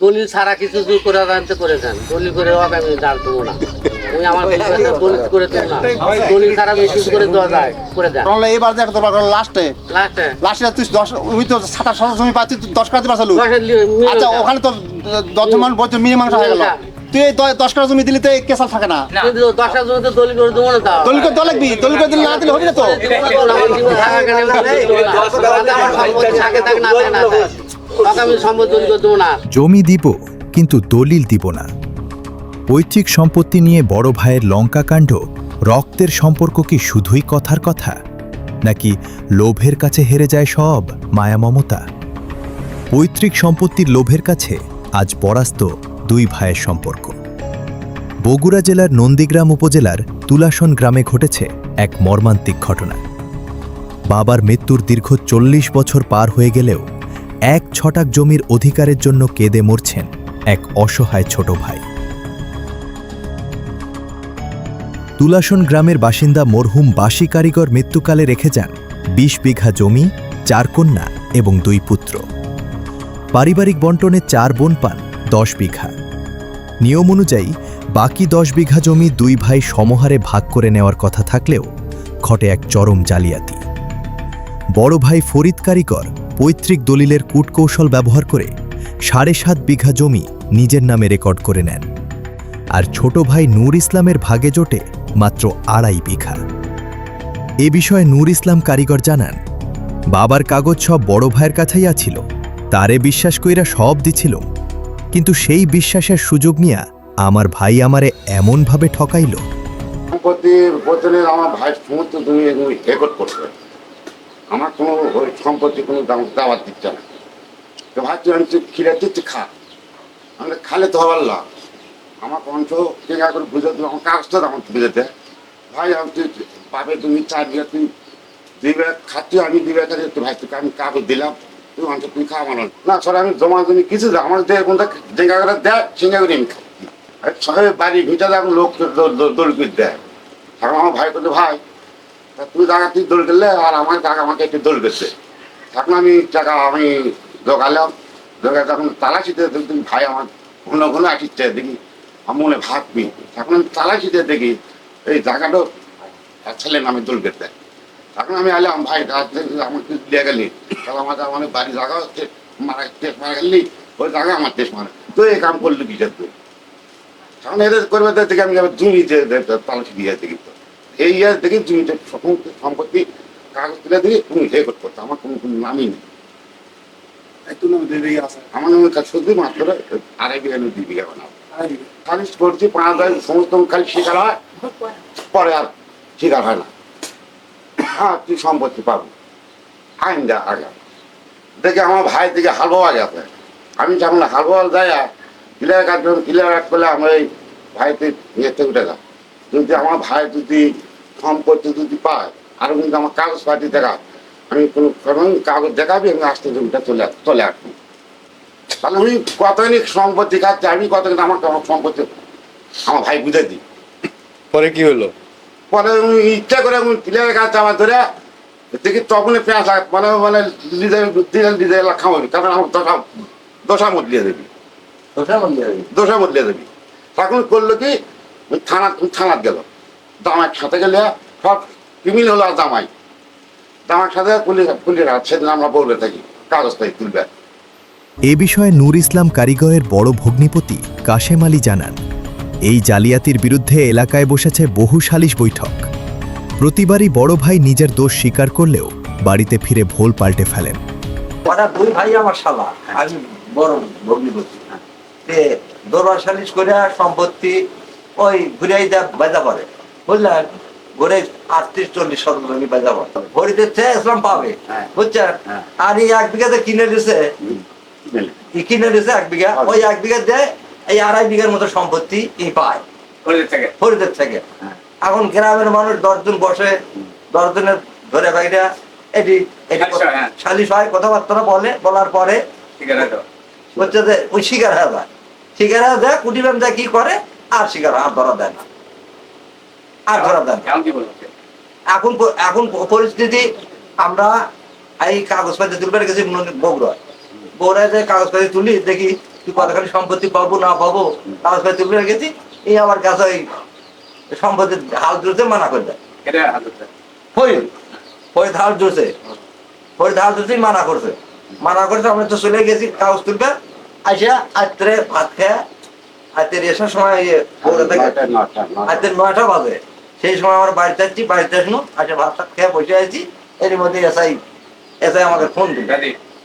দলিল ছাড়া কিছু যদি করে জানতে করে যান, দলিল করে হবে আমি দাঁড় দেবো না। ওই আমার দলিল করে দেবো না, দলিল ছাড়া বেশি করে দেওয়া যায় করে দেন। এবার দেখ তোর লাস্টে লাস্টে লাস্টে তুই 10 ওই তো 27 জমি পাচ্ছিস, তুই 10 কাটতে পারছিস। আচ্ছা ওখানে তো 10 মান বছর মিনিমাম হয়ে গেল, তুই এই 10 কাটা জমি দিলে তো এই কেসাল থাকে না। 10টা জমিতে দলিল করে দেবো না। তাও দলিল করে দেওয়া লাগবি, দলিল করে দিলে না দিলে হবে না তো। আমি সম্পদ দলিল করে দেবো না। জমি দিব কিন্তু দলিল দিব না। পৈতৃক সম্পত্তি নিয়ে বড় ভাইয়ের লঙ্কাকাণ্ড, রক্তের সম্পর্ক কি শুধুই কথার কথা, নাকি লোভের কাছে হেরে যায় সব মায়া মমতা? পৈতৃক সম্পত্তির লোভের কাছে আজ পরাস্ত দুই ভাইয়ের সম্পর্ক। বগুড়া জেলার নন্দীগ্রাম উপজেলার তুলাসন গ্রামে ঘটেছে এক মর্মান্তিক ঘটনা। বাবার মৃত্যুর দীর্ঘ 40 বছর পার হয়ে গেলেও 1 ছটাক জমির অধিকারের জন্য কেঁদে মরছেন এক অসহায় ছোট ভাই। তুলাসন গ্রামের বাসিন্দা মরহুম বাসি কারিগর মৃত্যুকালে রেখে যান 20 বিঘা জমি, 4 কন্যা এবং 2 পুত্র। পারিবারিক বন্টনে 4 বোন পান 10 বিঘা। নিয়ম অনুযায়ী বাকি 10 বিঘা জমি 2 ভাই সমহারে ভাগ করে নেওয়ার কথা থাকলেও ঘটে এক চরম জালিয়াতি। বড় ভাই ফরিদ কারিগর পৈতৃক দলিলের কূটকৌশল ব্যবহার করে 7.5 বিঘা জমি নিজের নামে রেকর্ড করে নেন, আর ছোট ভাই নূর ইসলামের ভাগে জোটে মাত্র 2.5 বিঘা। এ বিষয়ে নূর ইসলাম কারিগর জানান, বাবার কাগজ সব বড় ভাইয়ের কাছেই আছিল, তারে বিশ্বাস কইরা সব দিছিল, কিন্তু সেই বিশ্বাসের সুযোগ নিয়া আমার ভাই আমারে এমনভাবে ঠকাইল। সম্পত্তির বদলে আমার ভাই সমস্ত তুমি রেকর্ড করছে, আমার কোনো ওই সম্পত্তি কোনো দাওয়াত দিচ্ছে না। তো ভাই তুই আমি খিরে দিচ্ছি খা, আমাদের খালে তো হবার লাভ। আমার কণ্ঠ টেঙ্গা করে বুঝে দেবো, আমার কাগজটা আমার বুঝে দেয়। ভাই আমি তুই পাবে তুমি 4 বিঘা, তুই 2 বিঘা খাচ্ছি, আমি 2 বিঘা খাচ্ছি, তো ভাই তোকে আমি কাগজ দিলাম, তুই অঞ্চল তুমি খাওয়া মানো না। সরে আমি জমা জমি কিছু দেয় আমার দেয়, কোনটা টেঙ্গা করে দেয় সিঙ্গা করে আমি খাই। সবাই বাড়ি ভিটাতে এখন লোক দোল করে দেয়। এখন আমার ভাই করতে ভাই তুই জায়গা তুই দোল করলে আর আমার জায়গা আমাকে একটু দোল করছে। এখন আমি টাকা আমি জোগালাম, জোগায় তখন তালাশিতে দেখি ভাই আমার ঘন ঘন আসিচ্ছে, দেখি আমার মনে ভাববি। এখন আমি তালাশিতে দেখি এই জায়গাটা ছেলে নামে দোল করতে। এখন আমি আলাম ভাই আমাকে দিয়ে গেলি, তাহলে আমার বাড়ি জায়গা হচ্ছে মারা গেলি, ওই জায়গা আমার দেশ মারা, তুই এই কাম করলি কি তুই? এখন এদের করবে দেখে আমি জমি তালাশি দিয়ে দেখি, এই ইয়ার দেখি জমিতে সম্পত্তি কাগজ তুলে দিয়ে তুমি রেকর্ড করতো, আমার কোনো নামই নেই। আমার নামে শুধু মাত্র 2.5 বিঘা 2 বিঘা বানাবো। খালি করছি 5,000 সমস্ত খালি শিকার হয়, পরে আর শিকার হয় না। হ্যাঁ তুই সম্পত্তি পাবো আইন যা আগে দেখে আমার ভাই দিকে হালবাওয়া গেছে। আমি যখন হালবাওয়াল যাই ক্লিয়ার কাট ক্লিয়ার কাট করলে আমার এই ভাই তুই ইয়েতে উঠে যা, যদি আমার ভাই যদি সম্পত্তি যদি পায় আর কিন্তু আমার কাগজ পাতি দেখা, আমি কোনো কাগজ দেখাবি, আমি আসতে জমিটা চলে আসবি। তাহলে আমি কতখানি সম্পত্তি খাচ্ছি, আমি কতখানি আমাকে আমার সম্পত্তি আমার ভাই বুঝে দিই। পরে কি হলো? পরে আমি ইচ্ছা করে আমি প্লেয়ারের কাছে আমার ধরে দেখি তখনই পেঁয়াজ মানে ডিজাইন খাওয়াবি, কারণ আমার দশা মতলিয়ে দেবি, দশা মতলিয়ে দেবি। তখন করলো কি থানাত গেল, জামাইয়ের সাথে গেলে সব ক্রিমিনাল হলো আর জামাইয়ের সাথে পুলিশ সেদিন আমরা বলবে থাকি কাগজটাই তুলবে। এ বিষয়ে নূর ইসলাম কারিগরের বড় ভগ্নিপতি কাশেম আলী জানান, এই জালিয়াতির বিরুদ্ধে এলাকায় বসেছে বহু সালিশ বৈঠক। প্রতিবারই বড় ভাই নিজের দোষ স্বীকার করলেও বাড়িতে ফিরে ভোল পাল্টে ফেলেন। ওরা 2 ভাই আমার শালা, আমি বড় ভগ্নিপতি। দরবার সালিশ করে সম্পত্তি ওই ঘুরাই দেয় বাজা করে, বুঝলেন? ঘুরে 38-40 শতক জমি বাজা করে ভরিতে ইসলাম পাবে, বুঝছেন? আর এই 1 বিঘাতে কিনে দিছে 1 বিঘা, ওই 1 বিঘা দেয় এই 2.5 বিঘার মতো সম্পত্তি এই পায় ফরিদের থেকে। এখন গ্রামের মানুষ 10 জন বসে, 10 জনের ধরে ভাইরা এটি সালিশ হয়, কথাবার্তা বলার পরে হচ্ছে যে ওই শিকার হয়ে যায়, শিকার হয়ে যায় কুটিবাম যায় কি করে, আর শিকার আর ধরা দেয় না, আর ধরা দেয় না। এখন পরিস্থিতি আমরা এই কাগজপাতি তুলবার গেছি বগুড়ায় যে কাগজপাতি তুলি, দেখি তুই কতখানি সম্পত্তি পাবো না পাবো কাগজপত্র তুলে রেখেছি, এই আমার কাছে ওই সম্পত্তির হাল ধরতে মানা করে দেয়। ফরিদ হাল ধরছে, ফরিদ হাল ধরতেই মানা করছে, মানা করছে। আমি তো চলে গেছি কাগজ তুলবে, আসিয়া আত্রে ভাত খেয়ে আত্রের এসার সময় আত্রের 9টা বাজে, সেই সময় আমার বাড়িতে আসছি, বাড়িতে আসলো আচ্ছা ভাত টাত খেয়ে বসে আছি। এর মধ্যে এসআই আমাকে ফোন দিল,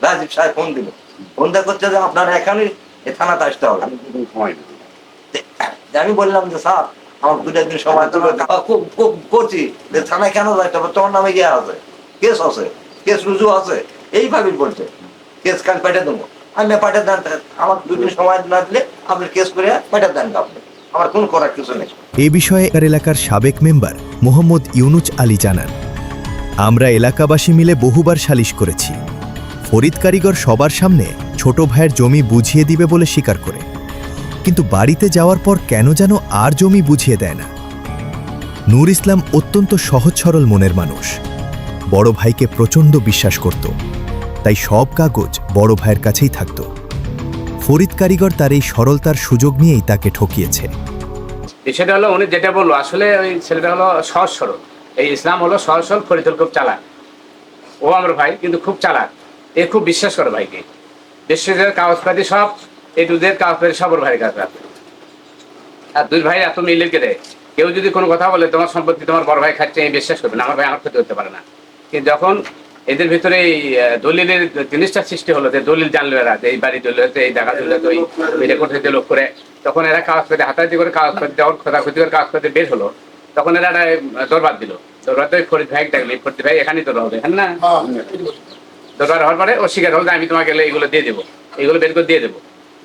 রাজীব সাহেব ফোন দিল, ফোনটা করছে যে আপনার এখানে থানাতে আসতে হবে। আমি বললাম যে স্যার আমার 2টা দিন সময় করছি, যে থানায় কেন যাইতে হবে, তোমার নামে গিয়ে আছে, কেস আছে, কেস রুজু আছে, এইভাবেই বলছে কেস কাল পাঠিয়ে দেবো। আমি পাঠিয়ে দেন, আমার 2 দিন সময় না দিলে আপনি কেস করে পাঠিয়ে দেন, আপনি আমার কোনো করার কিছু নেই। এ বিষয়ে এলাকার সাবেক মেম্বার মোহাম্মদ ইউনুচ আলী জানান, আমরা এলাকাবাসী মিলে বহুবার সালিশ করেছি। ফরিদ কারিগর সবার সামনে ছোট ভাইয়ের জমি বুঝিয়ে দিবে বলে স্বীকার করে, কিন্তু বাড়িতে যাওয়ার পর কেন যেন আর জমি বুঝিয়ে দেয় না। নূর ইসলাম অত্যন্ত সহজ সরল মনের মানুষ, বড় ভাইকে প্রচণ্ড বিশ্বাস করত, তাই সব কাগজ বড় ভাইয়ের কাছেই থাকত। ফরিদ কারিগর তার এই সরলতার সুযোগ নিয়েই তাকে ঠকিয়েছে। বিষয়টা হলো উনি যেটা বললো, আসলে ওই ছেলেটা হলো সহজ সরল, এই ইসলাম হলো সহজ সরল, ফরিদুল খুব চালাক, ও আমার ভাই কিন্তু খুব চালাক, এ খুব বিশ্বাস করে ভাইকে। বিশ্বাসের কাগজপাতি সব এই দুধের কাগজপাতি সব ওর ভাইয়ের কাছে আছে। আর 2 ভাই এত মিলে কেটে কেউ যদি কোনো কথা বলে তোমার সম্পত্তি তোমার বড় ভাই খাচ্ছে, এই বিশ্বাস করবে না, আমার ভাই আমার ক্ষতি করতে পারে না। কিন্তু যখন এদের ভিতরে এই দলিলের জিনিসটা সৃষ্টি হলো, যে দলিল জানলো এরা, যে এই বাড়ি দলিল হচ্ছে, এই জায়গা দলিল হচ্ছে, ওই রেকর্ড হতে লোক করে, তখন এরা কাগজপাতি হাতাহাতি করে কাগজপাতি যখন খোঁজাখুঁজি করে কাগজপাতি বের হলো, তখন এরা একটা দরবার দিল। দরবার তো ফরিদ ভাই ডাকলি, ফরিদ ভাই এখানেই দরবার হবে, এখানে না দরবার হওয়ার পরে ও স্বীকার হলো যে আমি তোমাকে এইগুলো দিয়ে দেবো, এইগুলো বের করে দিয়ে দেবো।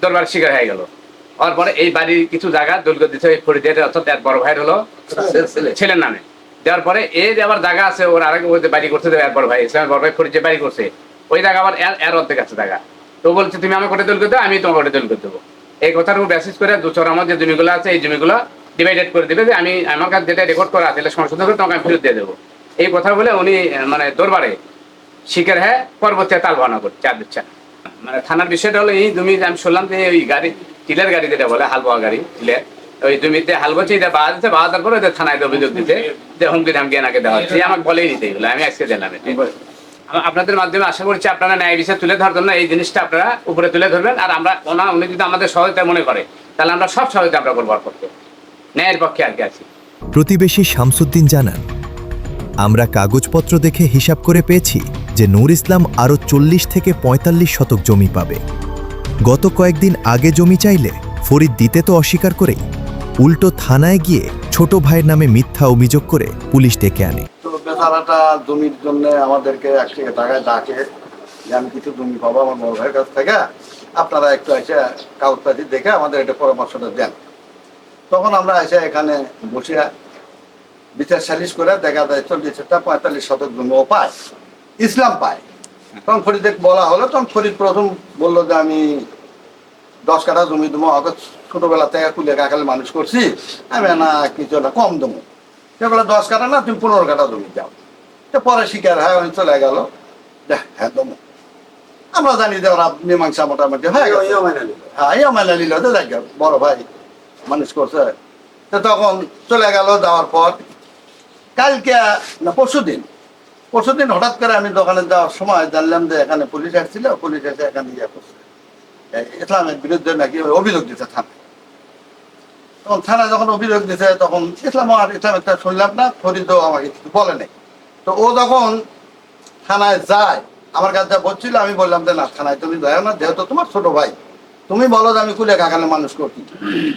দরবার স্বীকার হয়ে গেল। হওয়ার পরে এই বাড়ির কিছু জায়গা দলিল দিচ্ছে ওই ফরিদের, অর্থাৎ এর বড় ভাইয়ের হলো ছেলের নামে। দেওয়ার পরে এই যে আবার জায়গা আছে ওর আরেক বাড়ি করছে, এর বড় ভাই ইসলামের বড় ভাই ফরিদ যে বাড়ি করছে, ওই জায়গা আবার এর অর্ধেক আছে জায়গা। তো বলছে তুমি আমাকে ওটা দলিল করে দেবো, আমি তোমাকে ওটা দলিল করে দেবো। এই কথার উপর বেসিস করে 2 চর আমার যে জমিগুলো আছে, এই জমিগুলো ডিভাইডেড করে দেবে, যে আমি আমার কাছে যেটা রেকর্ড করা আছে সংশোধন করে তোমাকে আমি ফেরত দিয়ে দেবো। এই কথা বলে উনি মানে দরবারে শিকার হ্যাঁ পরবর্তী তাল বানা করছে, চার দিচ্ছে। মানে থানার বিষয়টা হলো এই জমি, আমি শুনলাম যে ওই গাড়ি টিলের গাড়ি যেটা বলে হাল বোয়া গাড়ি টিলের, ওই জমিতে হাল বলছে, এটা বাধা দিচ্ছে, বাধা দেওয়ার পরে ওদের থানায় অভিযোগ দিতে, যে হুমকি ধামকি এনাকে দেওয়া হচ্ছে। আমাকে বলেই নিতে এগুলো, আমি আজকে দিলাম। আপনাদের মাধ্যমে আশা করছি আপনারা ন্যায় বিচার তুলে ধরার জন্য এই জিনিসটা আপনারা উপরে তুলে ধরবেন। আর আমরা উনি যদি আমাদের সহায়তা মনে করে, তাহলে আমরা সব সহায়তা আমরা করবো করতে, ন্যায়ের পক্ষে আর কি আছি। প্রতিবেশী শামসুদ্দিন জানান, আমরা কাগজপত্র দেখে হিসাব করে পেয়েছি যে নূর ইসলাম আরও 40 থেকে 45 শতক জমি পাবে। গত কয়েকদিন আগে জমি চাইলে ফরিদ দিতে তো অস্বীকার করেই উল্টো থানায় গিয়ে ছোট ভাইয়ের নামে মিথ্যা অভিযোগ করে পুলিশ ডেকে আনে। তো বেচারাটা জমির জন্য আমাদেরকে 1 টাকা টাকায় ডাকে যে আমি কিছু জমি পাবো আমার বড় ভাইয়ের কাছ থেকে, আপনারা একটু এসে কাগজপাতি দেখে আমাদের একটা পরামর্শটা দেন। তখন আমরা এসে এখানে বসে বিচার সালিশ করে দেখা যায় 45 শতক জমি ও পায়, ইসলাম পায়। তখন ফরিদকে বলা হলো, তখন ফরিদ প্রথম বললো যে আমি 10 কাঠা জমি দেবো, হয়তো ছোটবেলা থেকে কুলে কাকালে মানুষ করছি, আমি না কিছু না কম দেবো। সেগুলো 10 কাঠা না, তুমি 15 কাঠা জমি দাও। তো পরে শিকার হয় চলে গেল, হ্যাঁ দেবো। আমরা জানি যে ওরা মীমাংসা মোটামুটি হয়ে গেল, হ্যাঁ ইয়া মাইনা নিল, তো দেখ বড় ভাই মানুষ করছে। তো তখন চলে গেল, যাওয়ার পর কালকে না পরশুদিন হঠাৎ করে আমি দোকানে যাওয়ার সময় জানলাম যে এখানে পুলিশ আসছিল, পুলিশ এসে এখানে ইয়ে করছে, ইসলামের বিরুদ্ধে নাকি অভিযোগ দিতে থানায়। তখন থানায় যখন অভিযোগ দিতে, তখন ইসলাম আর ইসলামেরটা শুনলাম না, ফরিদও আমাকে কিছু বলে নাই। তো ও যখন থানায় যায়, আমার কাছে যা বলছিল, আমি বললাম যে না থানায় তুমি যাও না, যেহেতু তোমার ছোট ভাই, তুমি বলো যে আমি কুলে কাকালে মানুষ করছি,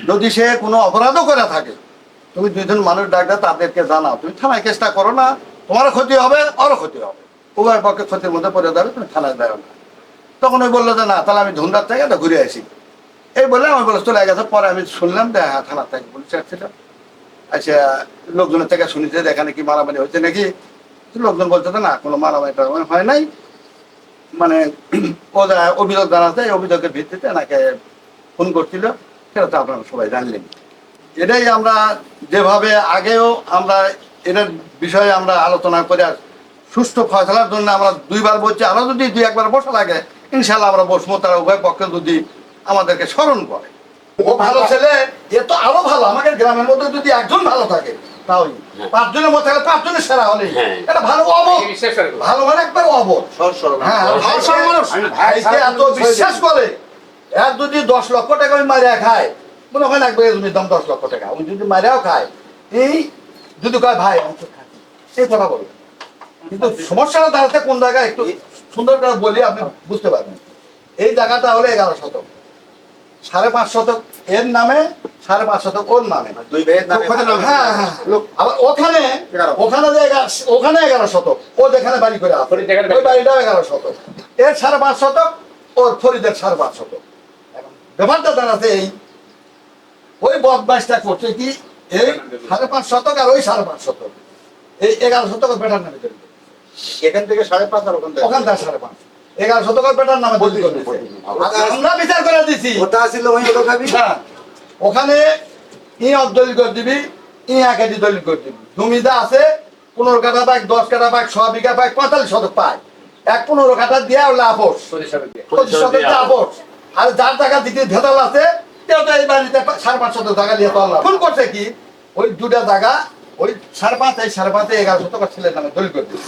যদি সে কোনো অপরাধও করে থাকে তুমি 2 জন মানুষ ডাক দাও, তাদেরকে জানাও, তুমি থানায় কেসটা করো না, তোমারও ক্ষতি হবে ওরও ক্ষতি হবে, উভয় পক্ষে ক্ষতির মধ্যে পড়ে যাবে, তুমি থানায় যাও না। তখন ওই বললো যে না তাহলে আমি ধুন্ডার থেকে এটা ঘুরে আসি, এই বলে আমি বলে চলে গেছে। পরে আমি শুনলাম যে হ্যাঁ থানার থেকে পুলিশ আসছিল, আচ্ছা লোকজনের থেকে শুনেছে যে এখানে কি মারামারি হয়েছে নাকি। লোকজন বলছে যে না কোনো মারামারি টারামারি হয় নাই, মানে ও যা অভিযোগ জানাতে, এই অভিযোগের ভিত্তিতে এনাকে ফোন করছিল, সেটা তো আপনারা সবাই জানলেন। এটাই আমরা যেভাবে আগেও আমরা এটার বিষয়ে আমরা আলোচনা করে সুষ্ঠু ফয়সলার জন্য আমরা 2 বার বলছি, আরও যদি 2-1 বার বসা লাগে ইনশাল্লাহ আমরা বসবো। তারা উভয় পক্ষে যদি আমাদেরকে স্মরণ করে। ও ভালো ছেলে, এ তো আরো ভালো। আমাদের গ্রামের মধ্যে যদি একজন ভালো থাকে তাহলে 5 জনের মধ্যে 5 জনের সেরা হলেই এটা ভালো অবর, বিশ্বাস করে ভালো মানে একবার অবর। হ্যাঁ, ভারসাম্য মানুষ ভাইকে এত বিশ্বাস করে। এর যদি 10 লক্ষ টাকা ওই মারিয়া খায়, মনে হয় লাগবে জমির দাম 10 লক্ষ টাকা, ওই যদি মারিয়াও খায়, এই যদি কয় ভাই আমি তো খাই, এই কথা বলবে। কিন্তু সমস্যাটা দাঁড়াতে কোন জায়গায় একটু সুন্দর করে বলি, আপনি বুঝতে পারবেন। এই জায়গাটা হলো 11 শতক, 5.5 শতক এর নামে, 5.5 শতক ওর নামে। হ্যাঁ হ্যাঁ, আবার ওখানে যে ওখানে 11 শতক, ও যেখানে বাড়ি করে আছে ওই বাড়িটাও 11 শতক, এর 5.5 শতক, ওর ফরিদের 5.5 শতক। ব্যাপারটা দাঁড়াতে এই ওই বদমাইশটা করছে কি, এই 5.5 শতক আর ওই 5.5 শতক, এই 11 শতক বেটার নামে তৈরি করে। এখান থেকে 5.5 আর ওখান থেকে ওখান থেকে 5.5, 11 শতকের বেটার নামে তৈরি করে দিয়েছে। আমরা বিচার করে দিছি ওটা ছিল ওই ওটা খাবি হ্যাঁ, ওখানে ই দলিল করে দিবি, ই একাডি দলিল করে দিবি। জমিদা আছে 15 কাঠা পাক, 10 কাঠা পাক, 100 বিঘা পাক, 45 শতক পায়। 15 কাঠা দিয়া হলে আপোষ, 25 শতক দিয়ে আপোষ। আর যার টাকা দিতে ভেদাল আছে তেও তো এই বাড়িতে 5.5 শতক জায়গা নিয়ে তো আল্লাহ ফোন করছে কি, ওই দুটা জায়গা ওই 5.5, এই 5.5 11 শতক ছেলের নামে দলিল করে দিবি।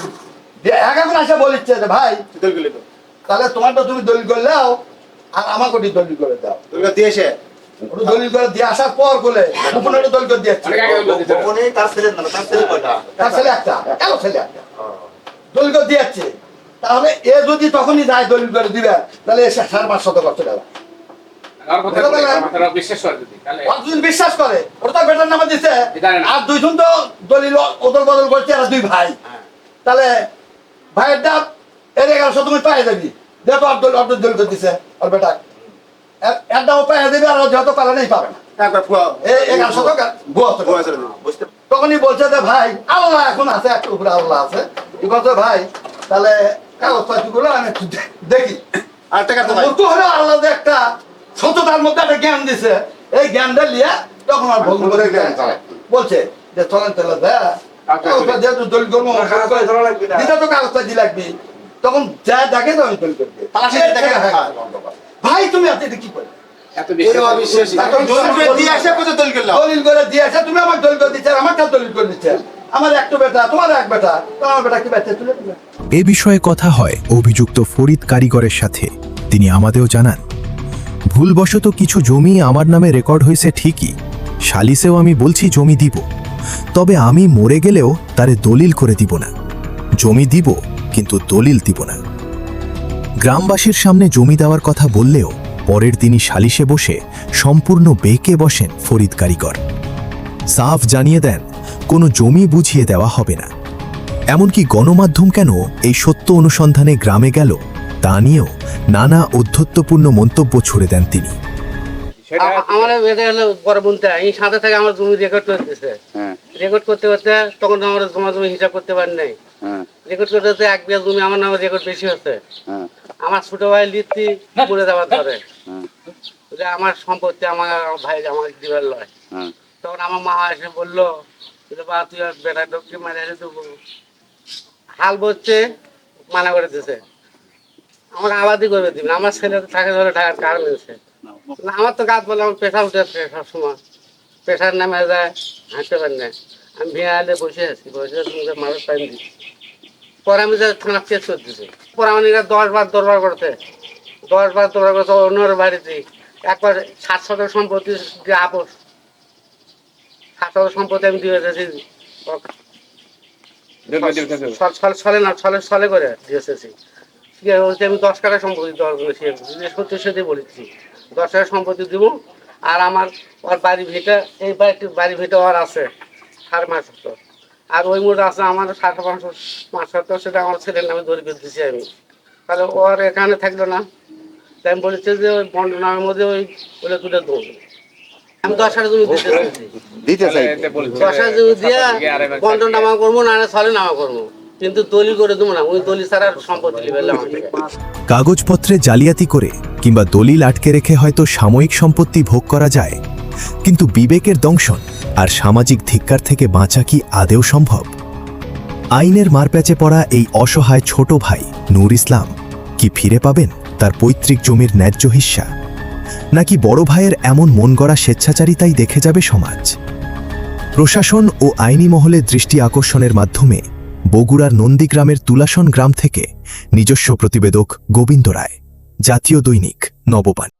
দিয়ে এখন এসে বলিচ্ছে যে ভাই তাহলে তোমারটা তুমি দলিল করে দাও আর আমাকে ওটি দলিল করে দাও। দিয়েছে ওটা দলিল করে দিয়ে আসার পর বলে গোপনে ওটা দলিল করে দিয়েছে। গোপনে তার ছেলের নামে, তার ছেলে কয়টা? তার ছেলে একটা, এলো ছেলে একটা দলিল করে দিয়েছে। তাহলে এ যদি তখনই যায় দলিল করে দিবে, তাহলে এসে 5.5 শতক করতে গেল। বিশ্বাস করে যদি তাহলে অর্জুন বিশ্বাস করে, ওটা তো বেটার নামে দিচ্ছে। আর 2 জন তো দলিল ওদল বদল করছে, আর 2 ভাই। তাহলে ভাইয়ের ডাব এর 11 শতক তুমি পাই যাবি, যেহেতু অর্ধ দলিল করে দিচ্ছে আর বেটা এর দামও পাই যাবি, আর যেহেতু পারে নেই পাবে না। এই 11 শতক বুঝতে তখনই বলছে যে ভাই আল্লাহ এখন আছে, একটা উপরে আল্লাহ আছে। কি বলছে ভাই তাহলে কাগজপাতি গুলো আমি একটু দেখি। আর টাকা তো বলতে হলো আল্লাহ যে একটা সততার মধ্যে একটা জ্ঞান দিছে, এই জ্ঞানটা নিয়ে তখন আর ভঙ্গ করে বলছে যে চলেন তাহলে যেহেতু দলিল করবো দিতে তো কাগজপাতি লাগবে। তখন যা দেখে তো আমি দলিল করে দিই। ভাই তুমি আপনি এটা কি করে এত বিশ্বাস দলিল করে দিয়ে আসে, তুমি আমার দলিল করে দিচ্ছে, আমার কাছে দলিল করে দিচ্ছে। আমার একটা বেটা, তোমার এক বেটা, তোমার বেটা কি বাচ্চা তুলে দিবে। এ বিষয়ে কথা হয় অভিযুক্ত ফরিদ কারিগরের সাথে। তিনি আমাদেরও জানান, ভুলবশত কিছু জমি আমার নামে রেকর্ড হয়েছে ঠিকই, সালিসেও আমি বলছি জমি দিব, তবে আমি মরে গেলেও তারে দলিল করে দিব না। জমি দিব কিন্তু দলিল দিব না। গ্রামবাসীর সামনে জমি দেওয়ার কথা বললেও পরের দিনই সালিশে বসে সম্পূর্ণ বেঁকে বসেন ফরিদ কারিগর। সাফ জানিয়ে দেন কোনো জমি বুঝিয়ে দেওয়া হবে না। এমনকি গণমাধ্যম কেন এই সত্য অনুসন্ধানে গ্রামে গেল তা নিয়েও নানা অধ্যত্বপূর্ণ মন্তব্য ছুড়ে দেন তিনি। আমার এটা হলো বড় বোনটা, এই সাথে থেকে আমার জমি রেকর্ড করতেছে। রেকর্ড করতে করতে তখন আমার জমি হিসাব করতে পারি নাই। রেকর্ড করতে করতে 1 বিঘা জমি আমার নামে রেকর্ড বেশি হচ্ছে। আমার ছোট ভাই লিখতি পড়ে যাওয়ার ধরে যে আমার সম্পত্তি আমার ভাই আমাকে দিবার লয়। তখন আমার মা এসে বললো যে বা তুই আর বেটা ডোককে মারে এসে দেবো, হাল বলছে মানা করে দিছে, আমাকে আবাদি করবে দিবেন। আমার ছেলে থাকে ধরে ঢাকার কার মেরেছে, আমার তো গাছ বলে আমার প্রেশার উঠে সবসময়, প্রেশার নামে যায়, হাঁটতে পারি না। আমি ভিড় আলে বসে আছি, বসে মুখে মানুষ টাইম দিচ্ছি। পরে আমি থানা চেক করে দিচ্ছি। পরে আমার 10 বার দরবার করতে, 10 বার দরবার করতে অন্যর বাড়িতে একবার 7 শতক সম্পত্তি দিয়ে আপোষ, 7 শতক সম্পত্তি আমি দিয়ে এসেছি ছলে করে দিয়েছি। আমি 10 কাঠা সম্পত্তি দেওয়ার জন্য সত্যি সত্যি বলেছি 10 কাঠা সম্পত্তি দিব। আর আমার ওর বাড়ি ভিটা, এই বাড়ি ভিটা ওর আছে 5.5 শতক, আর ওই মোট আছে আমার 5.5 শতক, সেটা আমার ছেলের নামে ধরে করে দিচ্ছি আমি। তাহলে ওর এখানে থাকলো না, তাই আমি বলেছি যে ওই বন্ড নামের মধ্যে ওই বলে তুলে দেবো। আমি 10 কাঠা জমি দিতে চাই, 10 কাঠা জমি দিয়ে বন্ড নামা করবো, না ছলে নামা করবো, কিন্তু দলিল করে দেবো না। ওই দলিল ছাড়া সম্পত্তি লিবে কাগজপত্রে জালিয়াতি করে কিংবা দলিল আটকে রেখে হয়তো সাময়িক সম্পত্তি ভোগ করা যায়, কিন্তু বিবেকের দংশন আর সামাজিক ধিক্কার থেকে বাঁচা কি আদেও সম্ভব? আইনের মারপ্যাচে পড়া এই অসহায় ছোট ভাই নূর ইসলাম কি ফিরে পাবেন তার পৈতৃক জমির ন্যায্য হিস্সা? নাকি বড় ভাইয়ের এমন মন গড়া স্বেচ্ছাচারিতাই দেখে যাবে সমাজ? প্রশাসন ও আইনি মহলের দৃষ্টি আকর্ষণের মাধ্যমে বগুড়ার নন্দীগ্রামের তুলাসন গ্রাম থেকে নিজস্ব প্রতিবেদক গোবিন্দ রায়, জাতীয় দৈনিক নববাণী।